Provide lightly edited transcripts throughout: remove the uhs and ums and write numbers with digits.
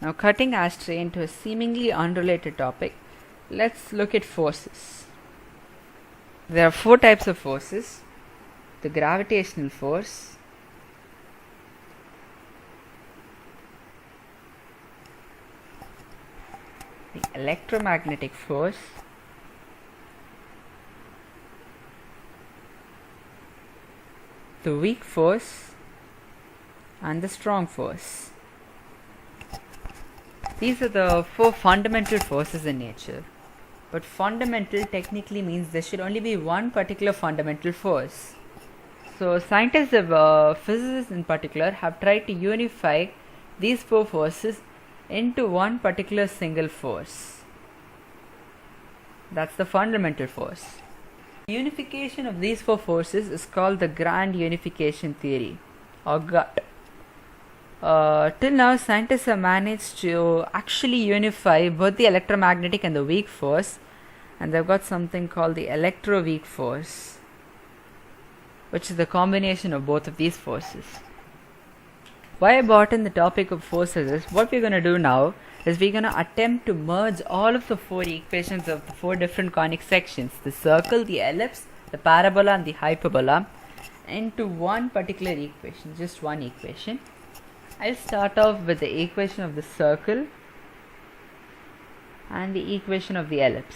Now, cutting ashtray into a seemingly unrelated topic, let's look at forces. There are four types of forces: the gravitational force, the electromagnetic force, the weak force, and the strong force. These are the four fundamental forces in nature. But fundamental technically means there should only be one particular fundamental force. So scientists physicists in particular have tried to unify these four forces into one particular single force. That's the fundamental force. Unification of these four forces is called the grand unification theory, or GUT. Till now, scientists have managed to actually unify both the electromagnetic and the weak force, and they've got something called the electroweak force, which is the combination of both of these forces. Why I brought in the topic of forces is, what we're going to do now is we're going to attempt to merge all of the four equations of the four different conic sections, the circle, the ellipse, the parabola, and the hyperbola, into one particular equation, just one equation. I'll start off with the equation of the circle and the equation of the ellipse.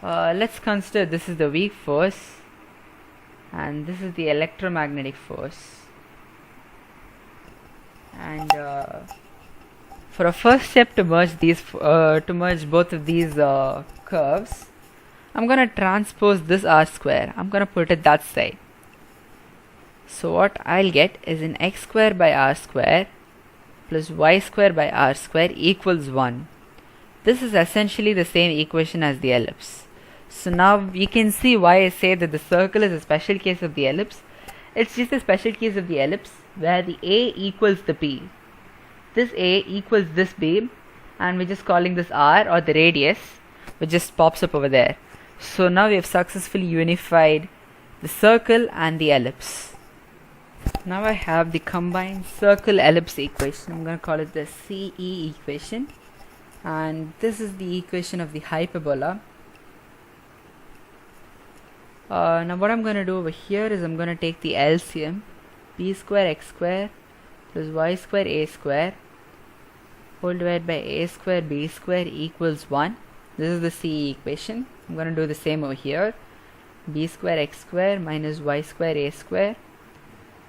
Let's consider this is the weak force and this is the electromagnetic force. And for a first step to merge both of these curves, I'm going to transpose this r square. I'm going to put it that side. So what I'll get is an x square by r square plus y square by r square equals 1. This is essentially the same equation as the ellipse. So now you can see why I say that the circle is a special case of the ellipse. It's just a special case of the ellipse where the a equals the b. This a equals this b, and we're just calling this r, or the radius, which just pops up over there. So now we have successfully unified the circle and the ellipse. Now I have the combined circle ellipse equation. I'm going to call it the CE equation, and this is the equation of the hyperbola. Now what I'm going to do over here is I'm going to take the LCM, b square x square plus y square a square whole divided by a square b square equals 1. This is the CE equation. I'm going to do the same over here, b square x square minus y square a square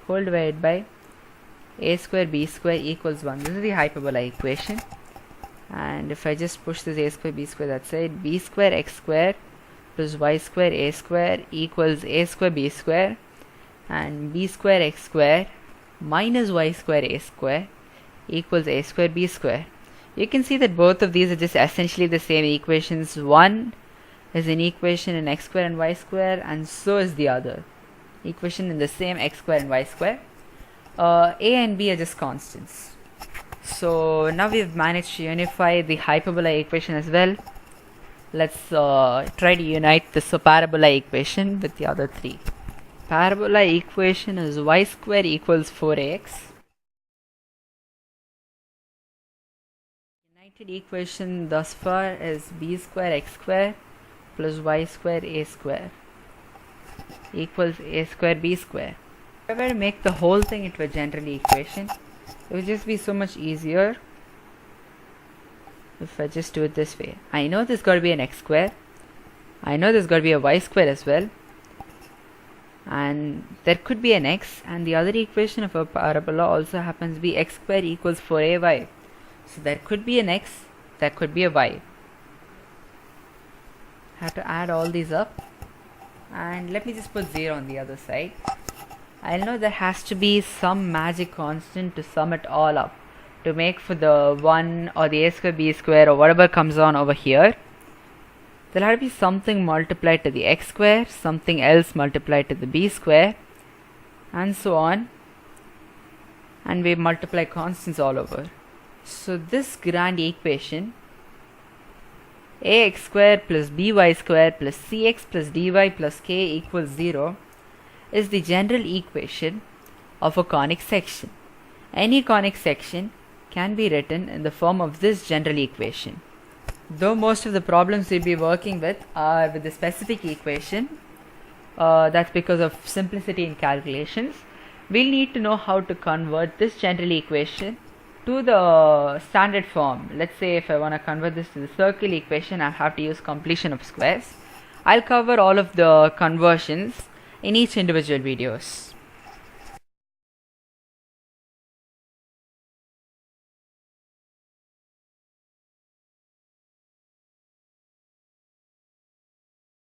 whole divided by a square b square equals 1. This is the hyperbola equation, and if I just push this a square b square that side, b square x square plus y square a square equals a square b square, and b square x square minus y square a square equals a square b square. You can see that both of these are just essentially the same equations. One is an equation in x square and y square, and so is the other equation in the same x square and y square. A and b are just constants. So now we've managed to unify the hyperbola equation as well. Let's try to unite this parabola equation with the other three. Parabola equation is y square equals 4ax. United equation thus far is b square x square plus y square a square equals a square b square. If I were to make the whole thing into a general equation, it would just be so much easier if I just do it this way. I know there's got to be an x square, I know there's got to be a y square as well, and there could be an x, and the other equation of a parabola also happens to be x square equals 4ay. So there could be an x, there could be a y. I have to add all these up, and let me just put 0 on the other side. I know there has to be some magic constant to sum it all up, to make for the 1 or the a square b square or whatever comes on over here. There'll have to be something multiplied to the x square, something else multiplied to the b square, and so on, and we multiply constants all over. So this grand equation, ax square plus by square plus cx plus dy plus k equals 0, is the general equation of a conic section. any conic section can be written in the form of this general equation. Though most of the problems we'll be working with are with the specific equation, that's because of simplicity in calculations, we'll need to know how to convert this general equation to the standard form. Let's say if I want to convert this to the circle equation, I have to use completion of squares. I'll cover all of the conversions in each individual videos.